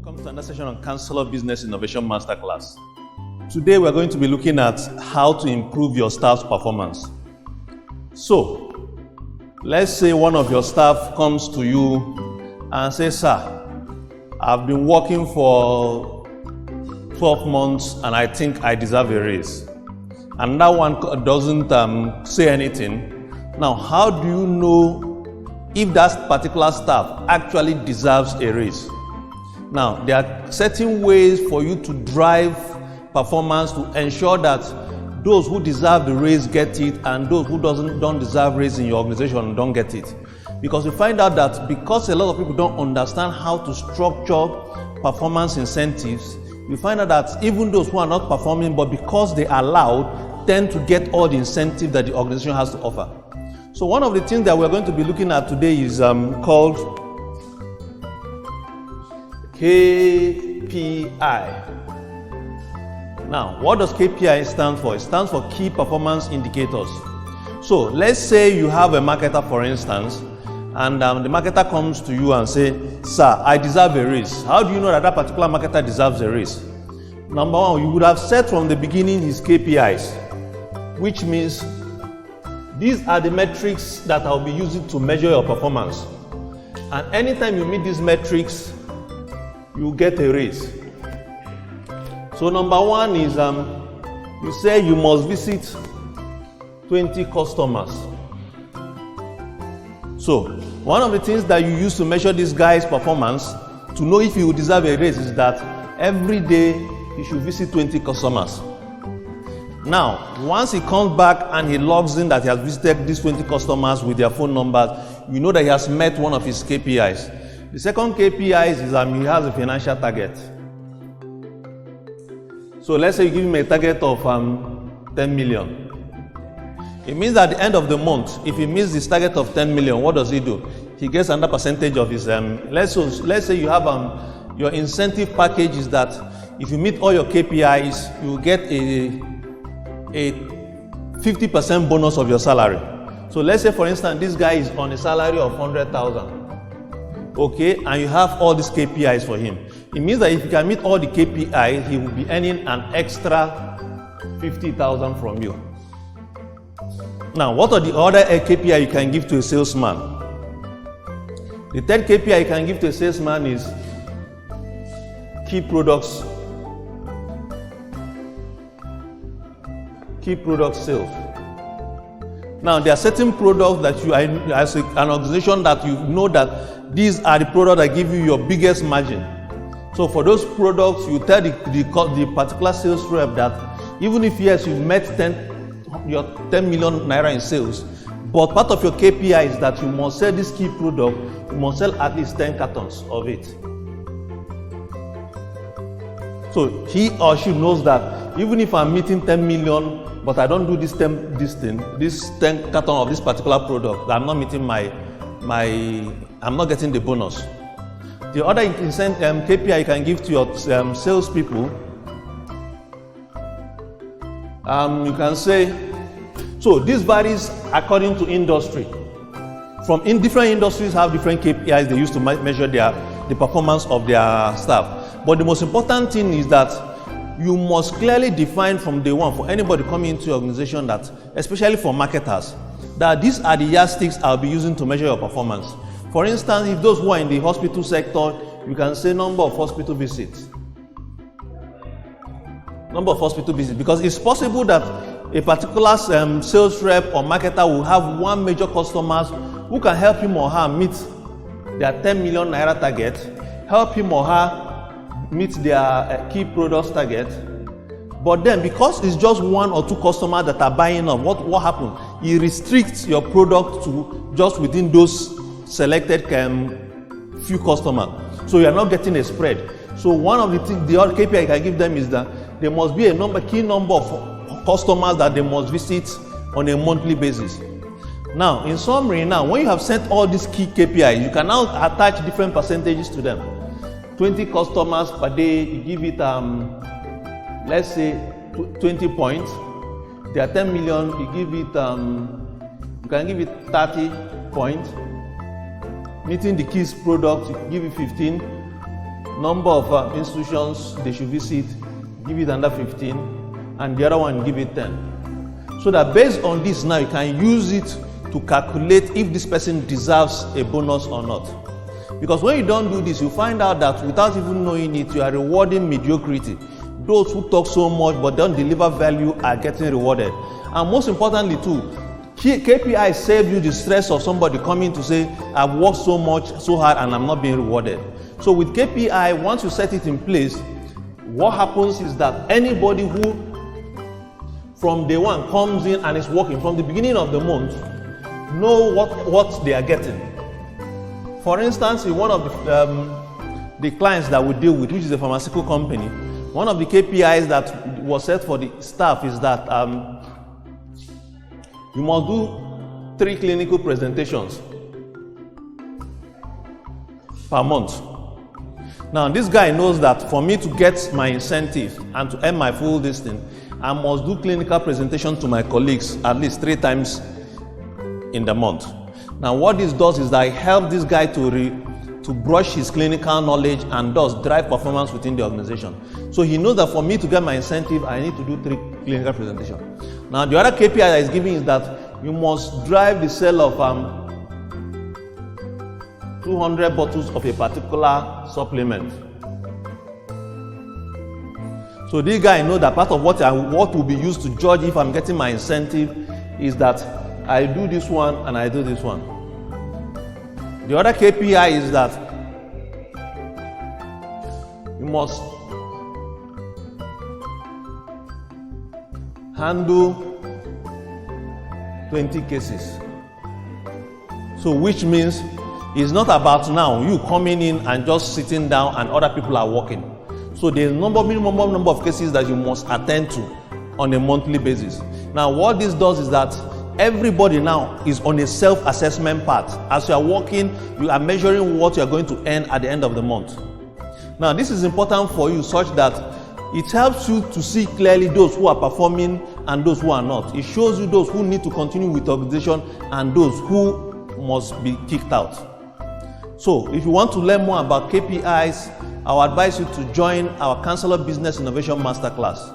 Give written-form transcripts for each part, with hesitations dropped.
Welcome to another session on Counselor Business Innovation Masterclass. Today we're going to be looking at how to improve your staff's performance. So, let's say one of your staff comes to you and says, "Sir, I've been working for 12 months and I think I deserve a raise." And that one doesn't say anything. Now, how do you know if that particular staff actually deserves a raise? Now, there are certain ways for you to drive performance to ensure that those who deserve the raise get it and those who don't deserve raise in your organization don't get it. Because we find out that because a lot of people don't understand how to structure performance incentives, we find out that even those who are not performing but because they are allowed tend to get all the incentive that the organization has to offer. So one of the things that we're going to be looking at today is called KPI. Now, what does KPI stand for? It stands for Key Performance Indicators. So let's say you have a marketer, for instance, and the marketer comes to you and say, "Sir, I deserve a raise." How do you know that that particular marketer deserves a raise? Number one, you would have set from the beginning his KPIs, which means these are the metrics that I'll be using to measure your performance. And anytime you meet these metrics, you get a raise. So number one is you say you must visit 20 customers. So one of the things that you use to measure this guy's performance to know if he will deserve a raise is that every day he should visit 20 customers. Now, once he comes back and he logs in that he has visited these 20 customers with their phone numbers, you know that he has met one of his KPIs. The second KPI is he has a financial target. So let's say you give him a target of 10 million. It means that at the end of the month, if he meets this target of 10 million, what does he do? He gets another percentage of his, let's say you have your incentive package is that if you meet all your KPIs, you get a 50% bonus of your salary. So let's say, for instance, this guy is on a salary of 100,000. Okay, and you have all these KPIs for him. It means that if you can meet all the KPIs, he will be earning an extra 50,000 from you. Now, what are the other KPI you can give to a salesman? The third KPI you can give to a salesman is key product sales. Now, there are certain products that you, as an organization, that you know that these are the products that give you your biggest margin. So for those products, you tell the particular sales rep that even if yes, you've met your 10 million naira in sales, but part of your KPI is that you must sell this key product, you must sell at least 10 cartons of it. So he or she knows that even if I'm meeting 10 million, but I don't do this 10 carton of this particular product, I'm not meeting I'm not getting the bonus. The other KPI you can give to your salespeople, you can say, so this varies according to industry. In different industries have different KPIs they use to measure the performance of their staff. But the most important thing is that you must clearly define from day one for anybody coming into your organization that, especially for marketers, that these are the yardsticks I'll be using to measure your performance. For instance, if those who are in the hospital sector, you can say number of hospital visits. Because it's possible that a particular sales rep or marketer will have one major customer who can help him or her meet their 10 million naira target, help him or her meet their key products target. But then, because it's just one or two customers that are buying up, what happens? It restricts your product to just within those selected few customers. So you are not getting a spread. So one of the other KPI I can give them is that there must be a key number of customers that they must visit on a monthly basis. Now, in summary, when you have set all these key KPIs, you can now attach different percentages to them. 20 customers per day, you give it let's say 20 points. They are 10 million, you give it you can give it 30 points. Meeting the keys product, you give it 15. number of institutions they should visit, give it another 15, and the other one give it 10. So that based on this now you can use it to calculate if this person deserves a bonus or not. Because when you don't do this, you find out that without even knowing it, you are rewarding mediocrity. Those who talk so much but don't deliver value are getting rewarded. And most importantly too, KPI save you the stress of somebody coming to say, I've worked so much, so hard, and I'm not being rewarded. So with KPI, once you set it in place, what happens is that anybody who from day one comes in and is working from the beginning of the month know what they are getting. For instance, in one of the clients that we deal with, which is a pharmaceutical company, one of the KPIs that was set for the staff is that you must do 3 clinical presentations per month. Now, this guy knows that for me to get my incentive and to earn my full distance, I must do clinical presentation to my colleagues at least 3 times in the month. Now, what this does is that I help this guy to brush his clinical knowledge and thus drive performance within the organization. So he knows that for me to get my incentive, I need to do 3 clinical presentations. Now, the other KPI that is giving is that you must drive the sale of 200 bottles of a particular supplement. So this guy knows that part of what will be used to judge if I'm getting my incentive is that I do this one and I do this one. The other KPI is that you must handle 20 cases. So which means it's not about now you coming in and just sitting down and other people are working. So there's minimum number of cases that you must attend to on a monthly basis. Now what this does is that everybody now is on a self-assessment path. As you are working, you are measuring what you are going to earn at the end of the month. Now this is important for you such that it helps you to see clearly those who are performing and those who are not. It shows you those who need to continue with the organization and those who must be kicked out. So if you want to learn more about KPIs, I would advise you to join our Counselor Business Innovation Masterclass.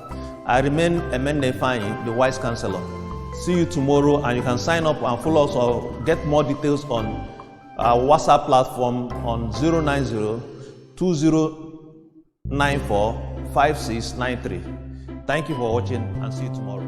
I remain Emene Fanyi, the Wise Counselor. See you tomorrow, and you can sign up and follow us or get more details on our WhatsApp platform on 090-2094-5693. Thank you for watching and see you tomorrow.